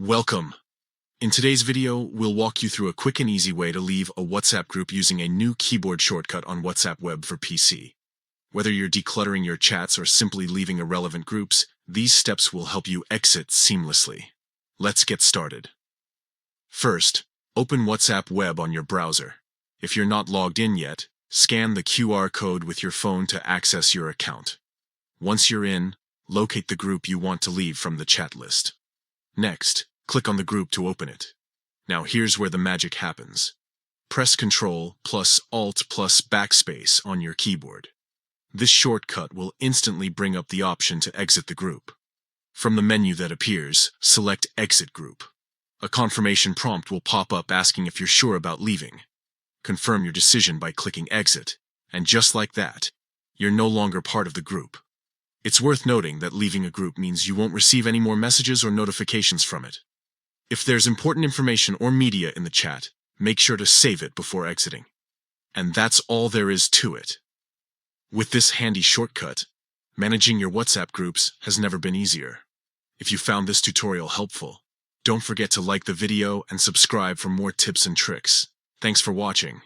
Welcome! In today's video, we'll walk you through a quick and easy way to leave a WhatsApp group using a new keyboard shortcut on WhatsApp Web for PC. Whether you're decluttering your chats or simply leaving irrelevant groups, these steps will help you exit seamlessly. Let's get started. First, open WhatsApp Web on your browser. If you're not logged in yet, scan the QR code with your phone to access your account. Once you're in, locate the group you want to leave from the chat list. Next, click on the group to open it. Now here's where the magic happens. Press Ctrl + Alt + Backspace on your keyboard. This shortcut will instantly bring up the option to exit the group. From the menu that appears, select Exit Group. A confirmation prompt will pop up asking if you're sure about leaving. Confirm your decision by clicking Exit, and just like that, you're no longer part of the group. It's worth noting that leaving a group means you won't receive any more messages or notifications from it. If there's important information or media in the chat, make sure to save it before exiting. And that's all there is to it. With this handy shortcut, managing your WhatsApp groups has never been easier. If you found this tutorial helpful, don't forget to like the video and subscribe for more tips and tricks. Thanks for watching.